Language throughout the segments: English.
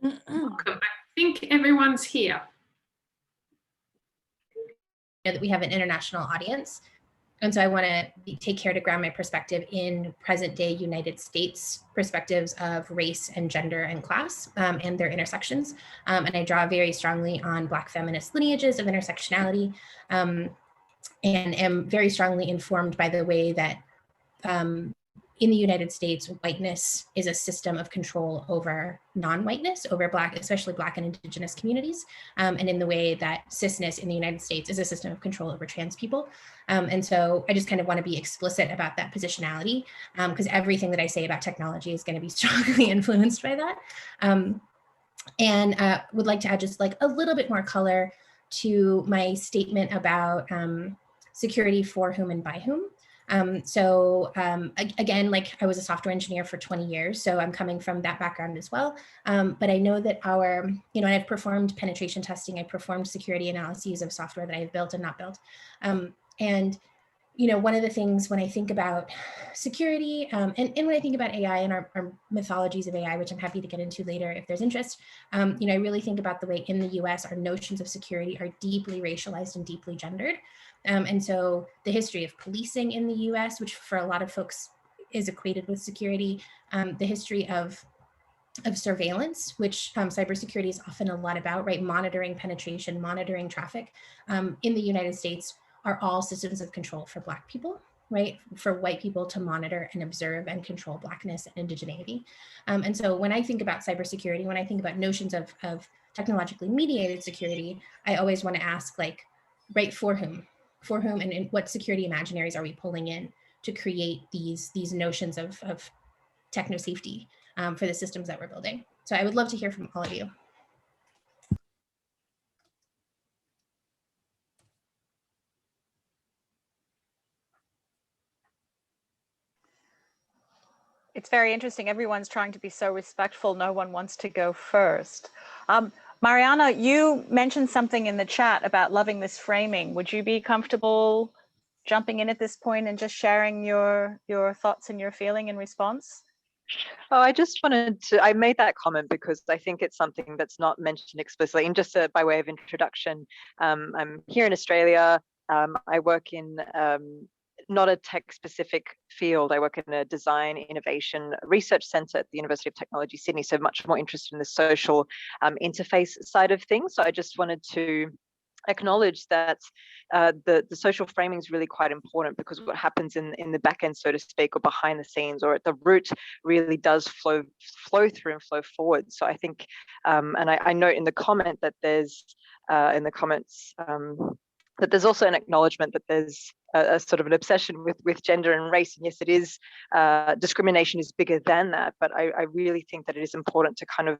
Welcome. I think everyone's here. That we have an international audience. And so I want to take care to ground my perspective in present day United States perspectives of race and gender and class and their intersections. And I draw very strongly on Black feminist lineages of intersectionality and am very strongly informed by the way that in the United States, whiteness is a system of control over non-whiteness, over Black, especially Black and Indigenous communities, and in the way that cisness in the United States is a system of control over trans people. And so I just kind of want to be explicit about that positionality, because everything that I say about technology is going to be strongly influenced by that. And would like to add just like a little bit more color to my statement about security for whom and by whom. Again, like I was a software engineer for 20 years, so I'm coming from that background as well. But I know that and I've performed penetration testing, I performed security analyses of software that I've built and not built. One of the things when I think about security and when I think about AI and our mythologies of AI, which I'm happy to get into later if there's interest, I really think about the way in the US, our notions of security are deeply racialized and deeply gendered. And so the history of policing in the US, which for a lot of folks is equated with security, the history of surveillance, which cybersecurity is often a lot about, right? Monitoring penetration, monitoring traffic in the United States are all systems of control for Black people, right? For white people to monitor and observe and control Blackness and indigeneity. And so when I think about cybersecurity, when I think about notions of technologically mediated security, I always want to ask, like, right, for whom and what security imaginaries are we pulling in to create these notions of techno safety for the systems that we're building? So I would love to hear from all of you. It's very interesting. Everyone's trying to be so respectful. No one wants to go first. Mariana, you mentioned something in the chat about loving this framing. Would you be comfortable jumping in at this point and just sharing your thoughts and your feeling in response? Oh, I just wanted to, I made that comment because I think it's something that's not mentioned explicitly. And just by way of introduction, I'm here in Australia. I work in not a tech-specific field. I work in a design innovation research centre at the University of Technology, Sydney, so much more interested in the social interface side of things. So I just wanted to acknowledge that the social framing is really quite important, because what happens in the back end, so to speak, or behind the scenes or at the root, really does flow through and flow forward. So I think, and I note in the comment that there's in the comments that there's also an acknowledgement that there's a sort of an obsession with gender and race. And yes, it is, discrimination is bigger than that, but I really think that it is important to kind of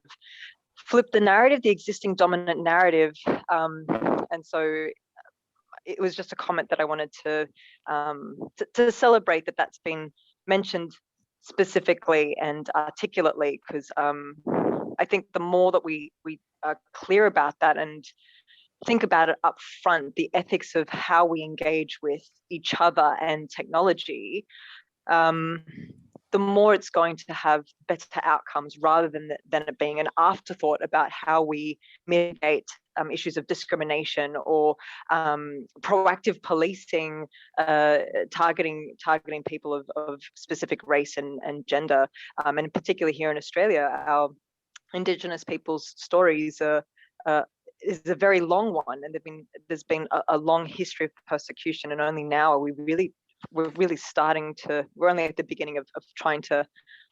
flip the narrative, the existing dominant narrative. And so it was just a comment that I wanted to celebrate that that's been mentioned specifically and articulately, because I think the more that we are clear about that and think about it up front, the ethics of how we engage with each other and technology, the more it's going to have better outcomes, rather than it being an afterthought about how we mitigate issues of discrimination or proactive policing, targeting people of specific race and gender. And particularly here in Australia, our Indigenous people's stories is a very long one, and there's been a long history of persecution, and only now are we're really starting to, we're only at the beginning of trying to,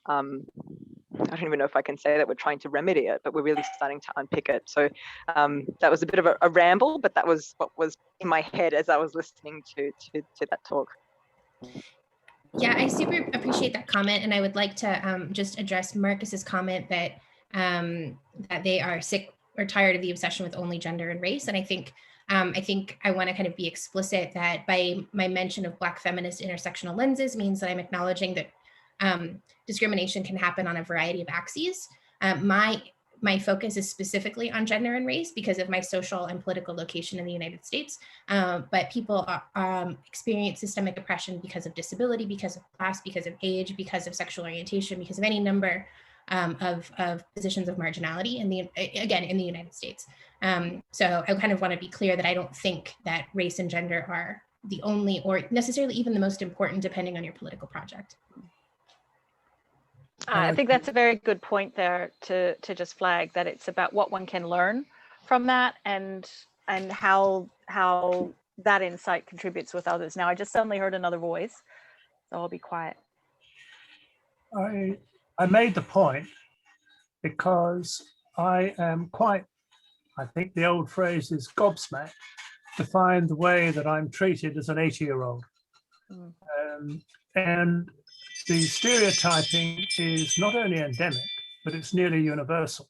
I don't even know if I can say that we're trying to remedy it, but we're really starting to unpick it. So that was a bit of a ramble, but that was what was in my head as I was listening to that talk. Yeah, I super appreciate that comment. And I would like to just address Marcus's comment that that they are sick or tired of the obsession with only gender and race. And I think I want to kind of be explicit that by my mention of Black feminist intersectional lenses means that I'm acknowledging that discrimination can happen on a variety of axes. My focus is specifically on gender and race because of my social and political location in the United States. But people experience systemic oppression because of disability, because of class, because of age, because of sexual orientation, because of any number of positions of marginality in the United States. So I kind of want to be clear that I don't think that race and gender are the only or necessarily even the most important, depending on your political project. I think that's a very good point there to just flag that it's about what one can learn from that and how that insight contributes with others. Now I just suddenly heard another voice, so I'll be quiet. I made the point because I am quite, I think the old phrase is gobsmacked, to find the way that I'm treated as an 80-year-old. And the stereotyping is not only endemic, but it's nearly universal.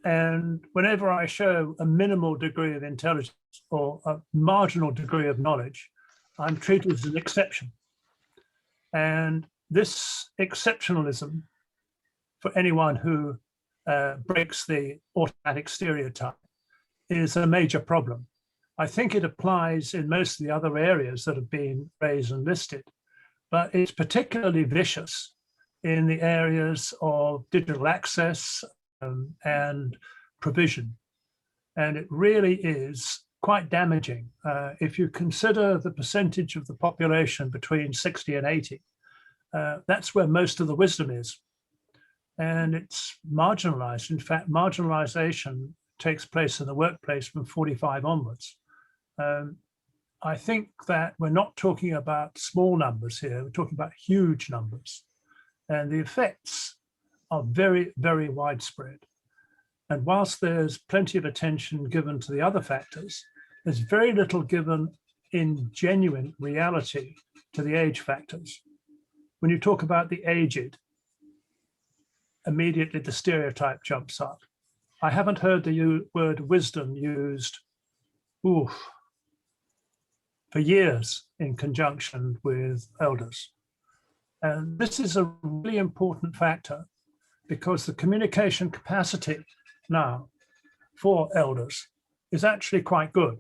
And whenever I show a minimal degree of intelligence or a marginal degree of knowledge, I'm treated as an exception. And this exceptionalism, for anyone who breaks the automatic stereotype, is a major problem. I think it applies in most of the other areas that have been raised and listed, but it's particularly vicious in the areas of digital access and provision. And it really is quite damaging. If you consider the percentage of the population between 60 and 80, that's where most of the wisdom is. And it's marginalized. In fact, marginalization takes place in the workplace from 45 onwards. I think that we're not talking about small numbers here, we're talking about huge numbers. And the effects are very, very widespread. And whilst there's plenty of attention given to the other factors, there's very little given in genuine reality to the age factors. When you talk about the aged, immediately the stereotype jumps up. I haven't heard the word wisdom used for years in conjunction with elders. And this is a really important factor because the communication capacity now for elders is actually quite good.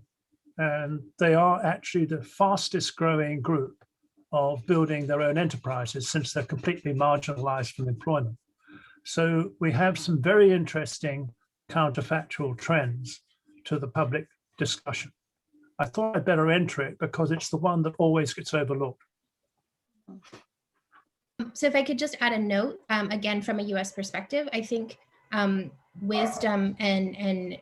And they are actually the fastest growing group of building their own enterprises since they're completely marginalized from employment. So we have some very interesting counterfactual trends to the public discussion. I thought I'd better enter it because it's the one that always gets overlooked. So if I could just add a note, again, from a US perspective, I think wisdom and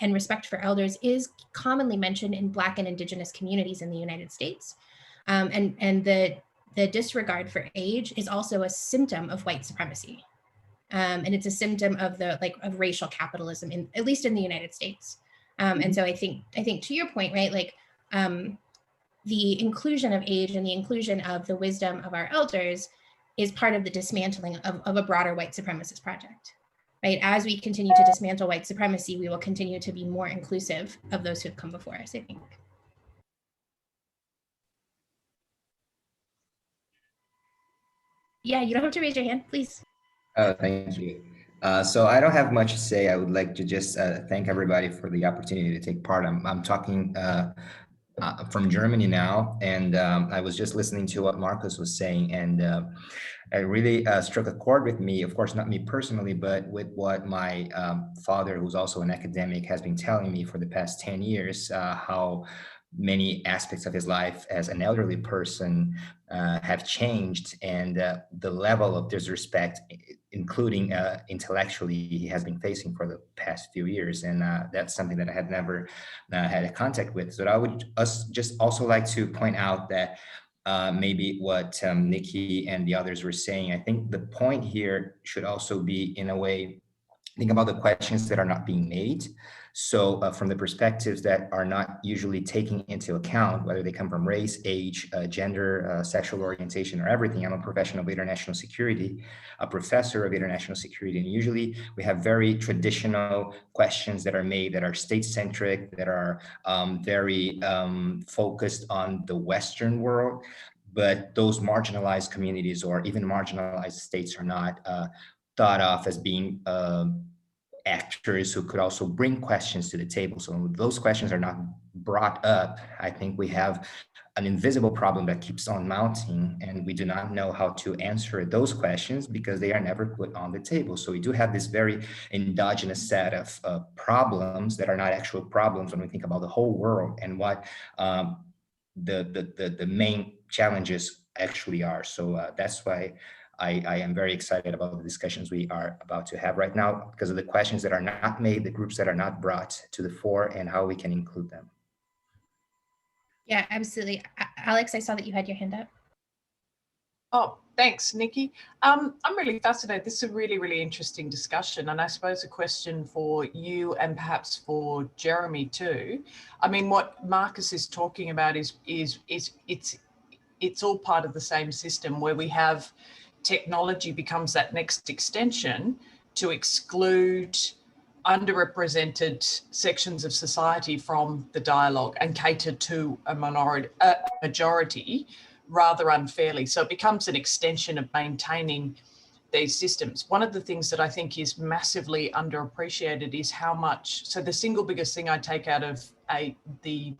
respect for elders is commonly mentioned in Black and Indigenous communities in the United States. And the disregard for age is also a symptom of white supremacy. And it's a symptom of of racial capitalism, at least in the United States. And so I think to your point, right, the inclusion of age and the inclusion of the wisdom of our elders is part of the dismantling of a broader white supremacist project, right? As we continue to dismantle white supremacy, we will continue to be more inclusive of those who have come before us, I think. Yeah, you don't have to raise your hand, please. Oh, thank you. So I don't have much to say. I would like to just thank everybody for the opportunity to take part. I'm talking from Germany now, and I was just listening to what Marcus was saying, and it really struck a chord with me. Of course, not me personally, but with what my father, who's also an academic, has been telling me for the past 10 years, how many aspects of his life as an elderly person have changed, and the level of disrespect, including intellectually, he has been facing for the past few years. And that's something that I had never had a contact with. So I would just also like to point out that maybe what Nikki and the others were saying, I think the point here should also be, in a way, think about the questions that are not being made. So from the perspectives that are not usually taken into account, whether they come from race, age, gender, sexual orientation, or everything. I'm a professional of international security, a professor of international security, and usually we have very traditional questions that are made that are state-centric, that are very focused on the Western world, but those marginalized communities or even marginalized states are not thought of as being actors who could also bring questions to the table. So when those questions are not brought up, I think we have an invisible problem that keeps on mounting, and we do not know how to answer those questions because they are never put on the table. So we do have this very endogenous set of problems that are not actual problems when we think about the whole world and what the main challenges actually are. So that's why I am very excited about the discussions we are about to have right now, because of the questions that are not made, the groups that are not brought to the fore, and how we can include them. Yeah, absolutely. Alex, I saw that you had your hand up. Oh, thanks, Nikki. I'm really fascinated. This is a really, really interesting discussion. And I suppose a question for you and perhaps for Jeremy too. I mean, what Marcus is talking about is it's all part of the same system where we have technology becomes that next extension to exclude underrepresented sections of society from the dialogue and cater to a majority rather unfairly. So it becomes an extension of maintaining these systems. One of the things that I think is massively underappreciated is how much, so the single biggest thing I take out of the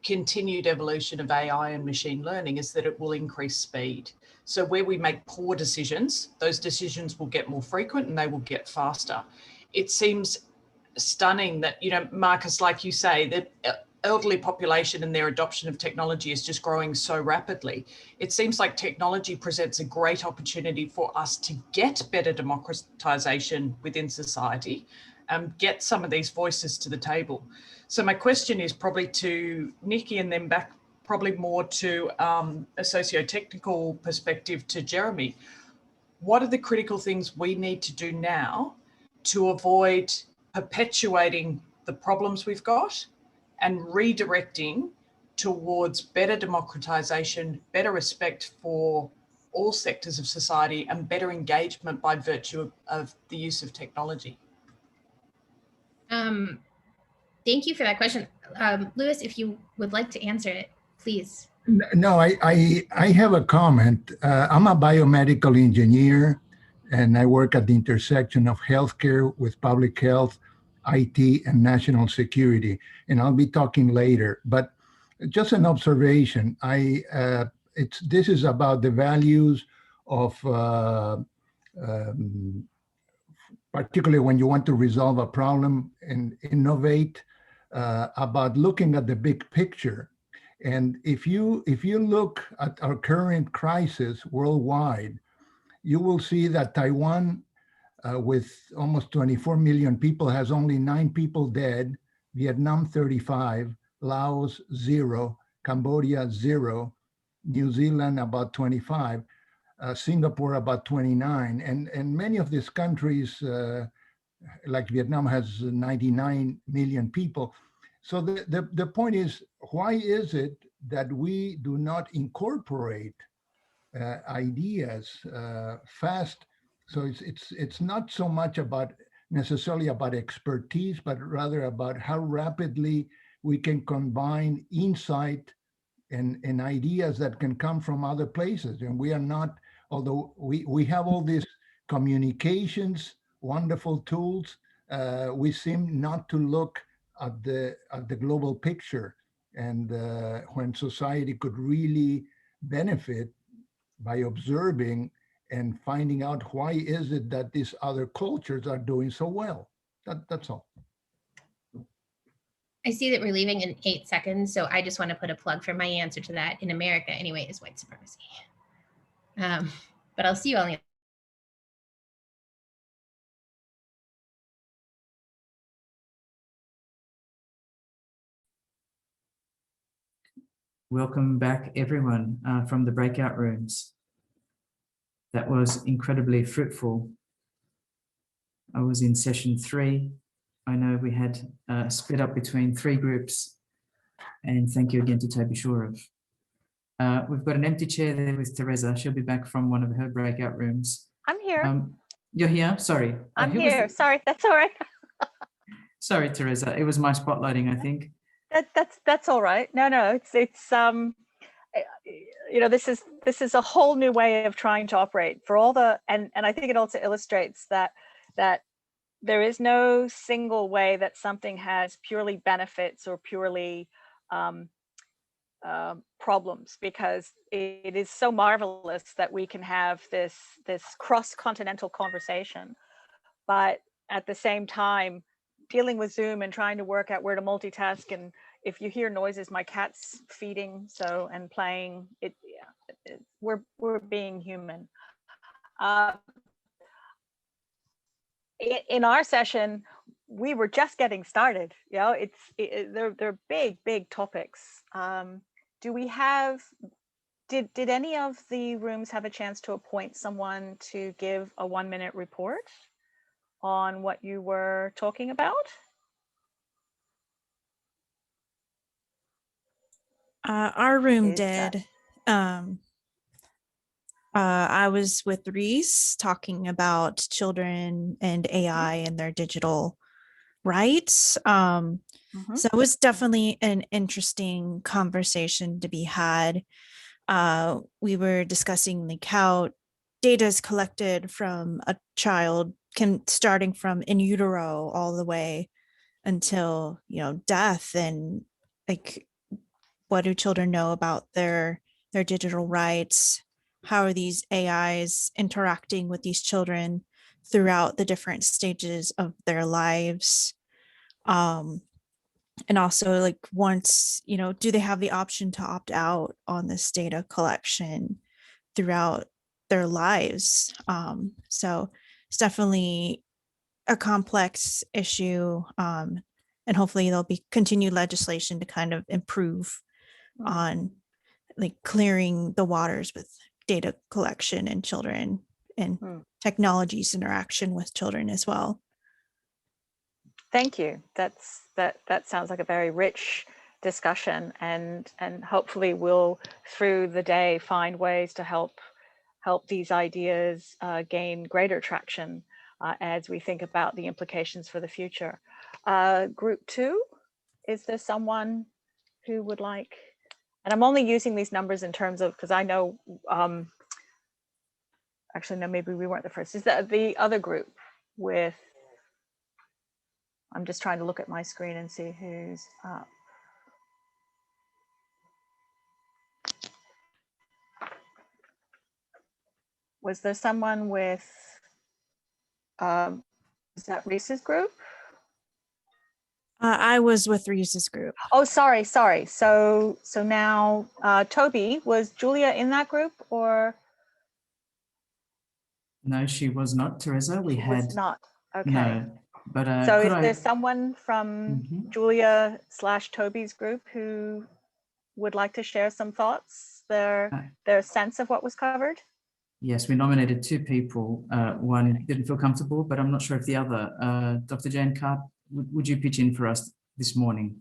continued evolution of AI and machine learning is that it will increase speed. So where we make poor decisions, those decisions will get more frequent and they will get faster. It seems stunning that, you know, Marcus, like you say, that elderly population and their adoption of technology is just growing so rapidly. It seems like technology presents a great opportunity for us to get better democratization within society, get some of these voices to the table. So my question is probably to Nikki and then back probably more to a socio-technical perspective to Jeremy. What are the critical things we need to do now to avoid perpetuating the problems we've got and redirecting towards better democratization, better respect for all sectors of society, and better engagement by virtue of the use of technology? Thank you for that question. Lewis, if you would like to answer it, please. No, I have a comment. I'm a biomedical engineer, and I work at the intersection of healthcare with public health, IT, and national security. And I'll be talking later. But just an observation. This is about the values of, particularly when you want to resolve a problem and innovate, about looking at the big picture. And if you look at our current crisis worldwide, you will see that Taiwan, with almost 24 million people, has only 9 people dead, Vietnam 35, Laos 0, Cambodia 0, New Zealand about 25, Singapore about 29, and many of these countries, like Vietnam, has 99 million people. So the point is, why is it that we do not incorporate ideas fast? So it's not so much necessarily about expertise, but rather about how rapidly we can combine insight and ideas that can come from other places. And we are not, although we have all these communications, wonderful tools, we seem not to look at the global picture, and when society could really benefit by observing and finding out why is it that these other cultures are doing so well. That's all. I see that we're leaving in 8 seconds, so I just want to put a plug for my answer to that. In America, anyway, is white supremacy. But I'll see you all in Welcome back, everyone, from the breakout rooms. That was incredibly fruitful. I was in session 3. I know we had split up between 3 groups, and thank you again to Toby Shorov. We've got an empty chair there with Theresa. She'll be back from one of her breakout rooms. I'm here. You're here? Sorry. I'm here. Sorry, that's all right. Sorry, Theresa. It was my spotlighting, I think. That's all right. No, it's you know, this is a whole new way of trying to operate for all the, and I think it also illustrates that there is no single way that something has purely benefits or purely problems, because it is so marvelous that we can have this cross-continental conversation. But at the same time, dealing with Zoom and trying to work out where to multitask, and if you hear noises, my cat's feeding and playing, we're being human. In our session, we were just getting started. You know, they're big topics. Do we have? Did any of the rooms have a chance to appoint someone to give a 1-minute report on what you were talking about? Our room did. I was with Reese talking about children and AI and their digital rights. So it was definitely an interesting conversation to be had. We were discussing like how data is collected from a child, starting from in utero all the way until, you know, death, and like, what do children know about their digital rights? How are these AIs interacting with these children throughout the different stages of their lives? And also, like, once, you know, do they have the option to opt out on this data collection throughout their lives? So it's definitely a complex issue. And hopefully there'll be continued legislation to kind of improve on like clearing the waters with data collection and children and technology's interaction with children as well. Thank you. That sounds like a very rich discussion, and hopefully we'll through the day find ways to help these ideas gain greater traction as we think about the implications for the future. Group 2, is there someone who would like? And I'm only using these numbers in terms of, because I know, actually, no, maybe we weren't the first. Is that the other group with, I'm just trying to look at my screen and see who's up. Was there someone with, is that Reese's group? I was with Reese's group. Oh, sorry. So now, Toby, was Julia in that group, or? No, she was not, Theresa. We had not. Okay. No, but so is there someone from Julia / Toby's group who would like to share some thoughts, their sense of what was covered? Yes, we nominated 2 people. One didn't feel comfortable, but I'm not sure if the other, Dr. Jane Karp, would you pitch in for us this morning?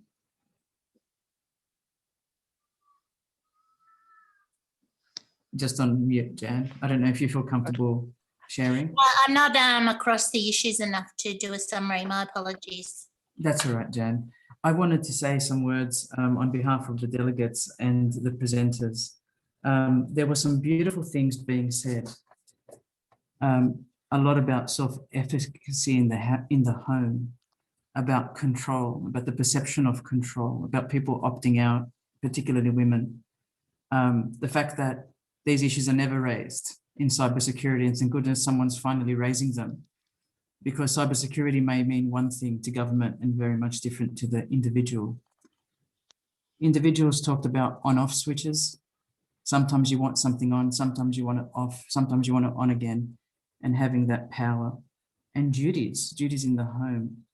Just on mute, Jan. I don't know if you feel comfortable sharing. I'm not across the issues enough to do a summary. My apologies. That's all right, Jan. I wanted to say some words on behalf of the delegates and the presenters. There were some beautiful things being said. A lot about self-efficacy in the home, about control, about the perception of control, about people opting out, particularly women. The fact that these issues are never raised in cybersecurity, and thank goodness someone's finally raising them, because cybersecurity may mean one thing to government and very much different to the individual. Individuals talked about on-off switches. Sometimes you want something on, sometimes you want it off, sometimes you want it on again, and having that power. And duties in the home.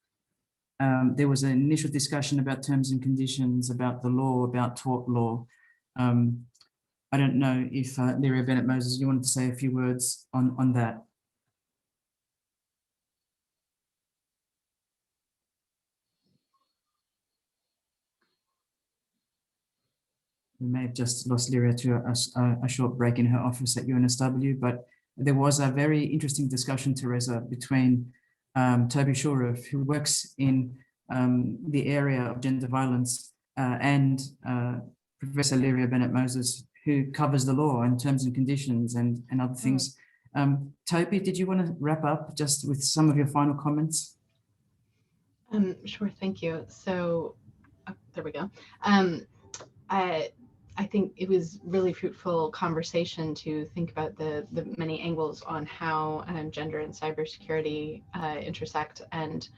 There was an initial discussion about terms and conditions, about the law, about tort law. I don't know if Lyria Bennett-Moses, you wanted to say a few words on that. We may have just lost Lyria to a short break in her office at UNSW, but there was a very interesting discussion, Theresa, between Toby Shoref, who works in the area of gender violence, and Professor Lyria Bennett-Moses, who covers the law and terms and conditions and other things. Toby, did you want to wrap up just with some of your final comments? Sure, thank you. So there we go. I think it was really fruitful conversation to think about the many angles on how gender and cybersecurity intersect, and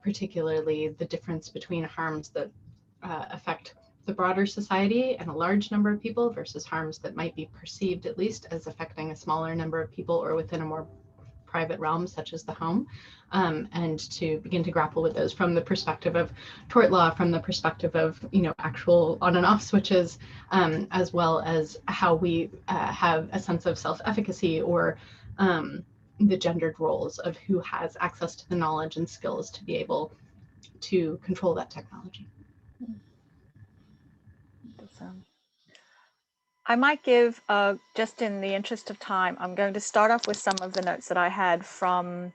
particularly the difference between harms that affect the broader society and a large number of people versus harms that might be perceived at least as affecting a smaller number of people or within a more private realms such as the home, and to begin to grapple with those from the perspective of tort law, from the perspective of actual on and off switches, as well as how we have a sense of self-efficacy, or the gendered roles of who has access to the knowledge and skills to be able to control that technology. I might give, just in the interest of time, I'm going to start off with some of the notes that I had from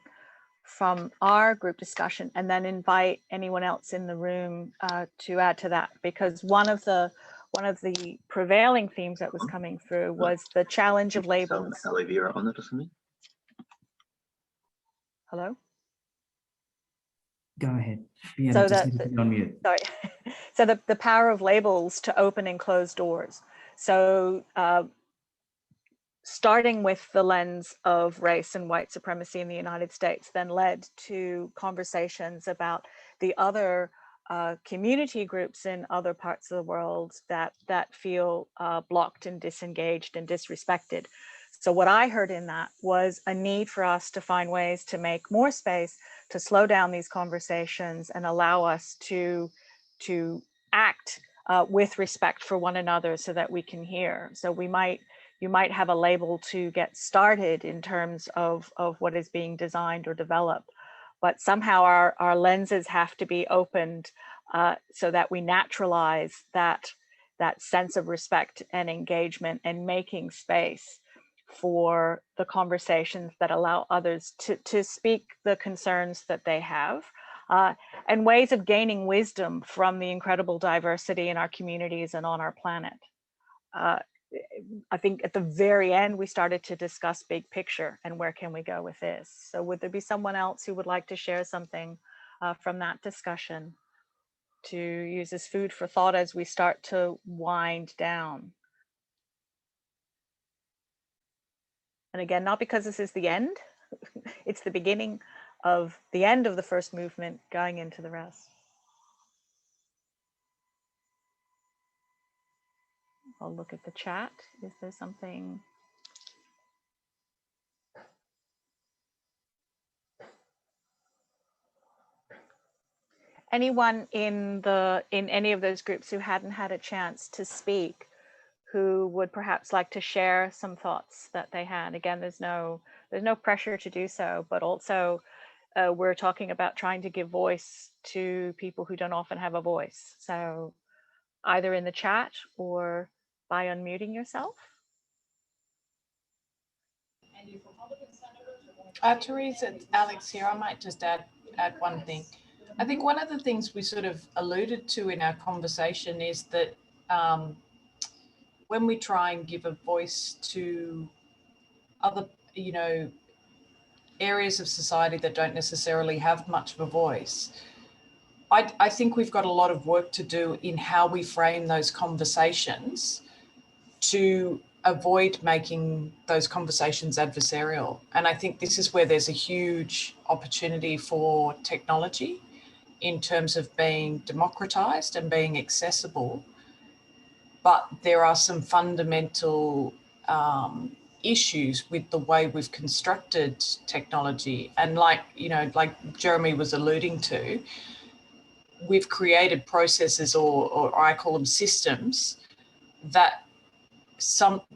our group discussion, and then invite anyone else in the room to add to that, because one of the prevailing themes that was coming through was the challenge of labels. Hello? Go ahead. Yeah, So just need to be on mute. Sorry. So the power of labels to open and close doors. So starting with the lens of race and white supremacy in the United States, then led to conversations about the other community groups in other parts of the world that feel blocked and disengaged and disrespected. So what I heard in that was a need for us to find ways to make more space, to slow down these conversations and allow us to act with respect for one another so that we can hear. So you might have a label to get started in terms of what is being designed or developed, but somehow our lenses have to be opened so that we naturalize that sense of respect and engagement, and making space for the conversations that allow others to speak the concerns that they have, and ways of gaining wisdom from the incredible diversity in our communities and on our planet. I think at the very end, we started to discuss big picture and where can we go with this. So would there be someone else who would like to share something from that discussion to use as food for thought as we start to wind down? And again, not because this is the end, it's the beginning of the end of the first movement going into the rest. I'll look at the chat. Is there something? Anyone in any of those groups who hadn't had a chance to speak, who would perhaps like to share some thoughts that they had? Again, there's no pressure to do so, but also we're talking about trying to give voice to people who don't often have a voice. So either in the chat or by unmuting yourself. Theresa, it's Alex here. I might just add one thing. I think one of the things we sort of alluded to in our conversation is that when we try and give a voice to other, areas of society that don't necessarily have much of a voice, I think we've got a lot of work to do in how we frame those conversations to avoid making those conversations adversarial. And I think this is where there's a huge opportunity for technology in terms of being democratized and being accessible. But there are some fundamental issues with the way we've constructed technology. And like Jeremy was alluding to, we've created processes, or I call them systems, that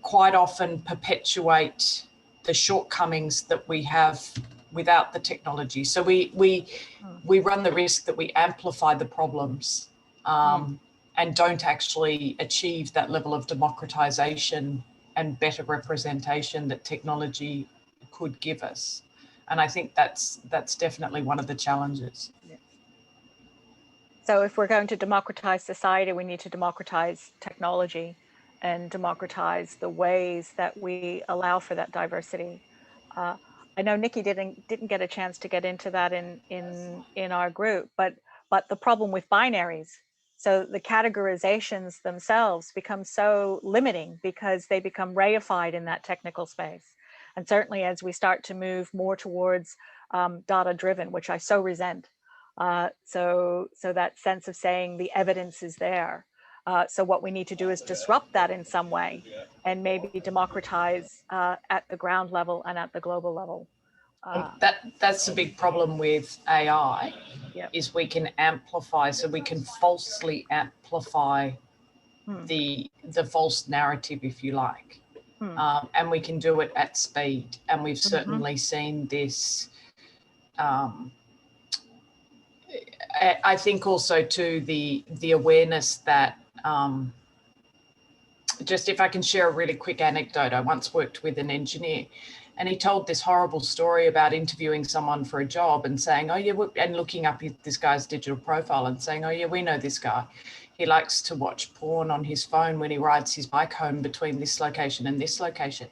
quite often perpetuate the shortcomings that we have without the technology. So we run the risk that we amplify the problems and don't actually achieve that level of democratization and better representation that technology could give us. And I think that's definitely one of the challenges. So if we're going to democratize society, we need to democratize technology and democratize the ways that we allow for that diversity. I know Nikki didn't get a chance to get into that in our group, but the problem with binaries, so the categorizations themselves become so limiting because they become reified in that technical space. And certainly as we start to move more towards data driven, which I so resent. So that sense of saying the evidence is there. So what we need to do is disrupt that in some way and maybe democratize at the ground level and at the global level. That's the big problem with AI, Yep. is we can amplify, so we can falsely amplify the false narrative, if you like. And we can do it at speed. And we've certainly seen this. I think also too the awareness that just if I can share a really quick anecdote, I once worked with an engineer and he told this horrible story about interviewing someone for a job and saying, oh yeah, and looking up this guy's digital profile and saying, oh yeah, we know this guy. He likes to watch porn on his phone when he rides his bike home between this location and this location.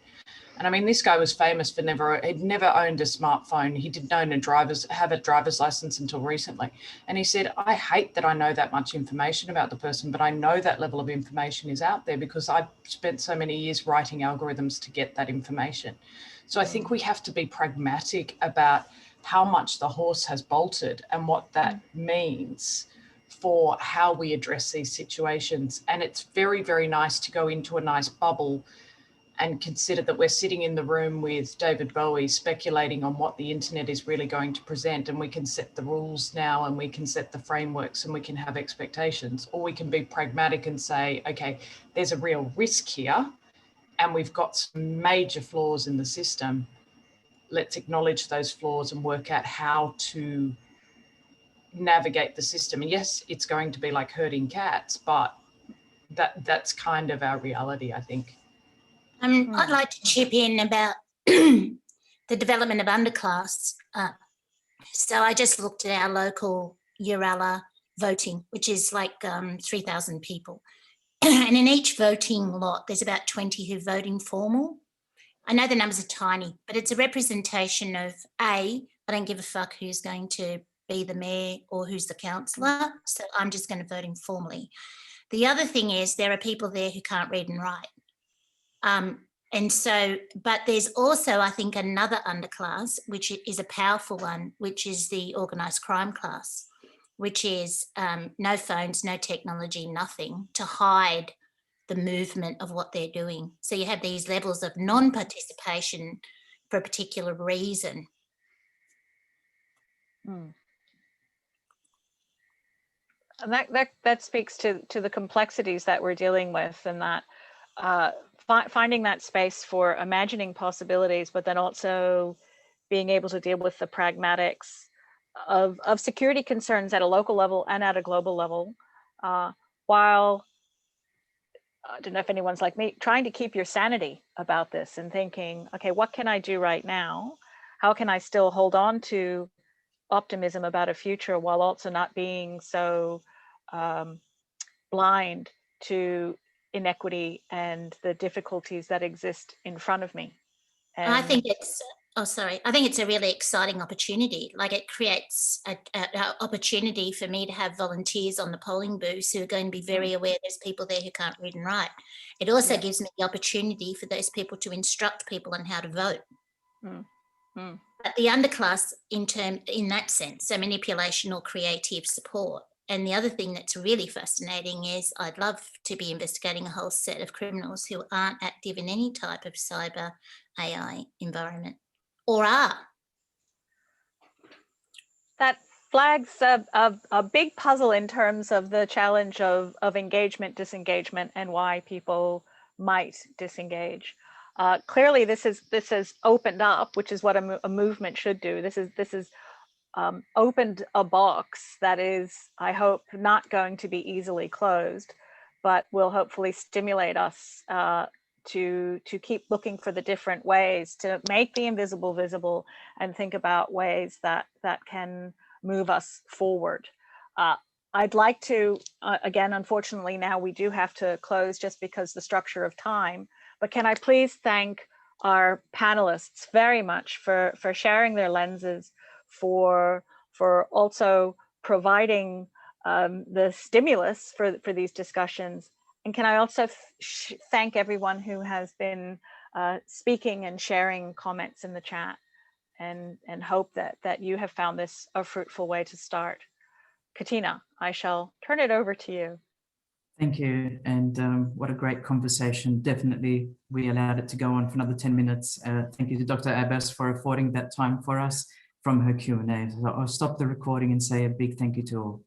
And I mean, this guy was famous for he'd never owned a smartphone. He didn't own have a driver's license until recently. And he said, I hate that I know that much information about the person, but I know that level of information is out there because I've spent so many years writing algorithms to get that information. So I think we have to be pragmatic about how much the horse has bolted and what that means for how we address these situations. And it's very, very nice to go into a nice bubble and consider that we're sitting in the room with David Bowie speculating on what the internet is really going to present, and we can set the rules now and we can set the frameworks and we can have expectations, or we can be pragmatic and say, okay, there's a real risk here and we've got some major flaws in the system. Let's acknowledge those flaws and work out how to navigate the system. And yes, it's going to be like herding cats, but that's kind of our reality, I think. I'd like to chip in about the development of underclass. So I just looked at our local Uralla voting, which is like 3,000 people. And in each voting lot, there's about 20 who vote informal. I know the numbers are tiny, but it's a representation of I don't give a fuck who's going to be the mayor or who's the councillor, so I'm just going to vote informally. The other thing is there are people there who can't read and write. And so, but there's also, I think, another underclass, which is a powerful one, which is the organised crime class, which is no phones, no technology, nothing to hide the movement of what they're doing. So you have these levels of non-participation for a particular reason. And that speaks to the complexities that we're dealing with, and that finding that space for imagining possibilities, but then also being able to deal with the pragmatics of security concerns at a local level and at a global level, while, I don't know if anyone's like me, trying to keep your sanity about this and thinking, okay, what can I do right now? How can I still hold on to optimism about a future while also not being so blind to inequity and the difficulties that exist in front of me? And I think it's, I think it's a really exciting opportunity. Like, it creates an opportunity for me to have volunteers on the polling booths who are going to be very aware there's people there who can't read and write. It also gives me the opportunity for those people to instruct people on how to vote. But the underclass in that sense, so manipulation or creative support. And the other thing that's really fascinating is I'd love to be investigating a whole set of criminals who aren't active in any type of cyber AI environment, or are. That flags a big puzzle in terms of the challenge of engagement, disengagement, and why people might disengage. Clearly, this has opened up, which is what a movement should do. This is opened a box that is, I hope, not going to be easily closed, but will hopefully stimulate us to keep looking for the different ways to make the invisible visible and think about ways that can move us forward. I'd like to, again, unfortunately, now we do have to close just because the structure of time, but can I please thank our panelists very much for sharing their lenses, for also providing the stimulus for these discussions. And can I also thank everyone who has been speaking and sharing comments in the chat, and hope that you have found this a fruitful way to start. Katina, I shall turn it over to you. Thank you, and what a great conversation. Definitely, we allowed it to go on for another 10 minutes. Thank you to Dr. Abbas for affording that time for us from her Q&A. So I'll stop the recording and say a big thank you to all.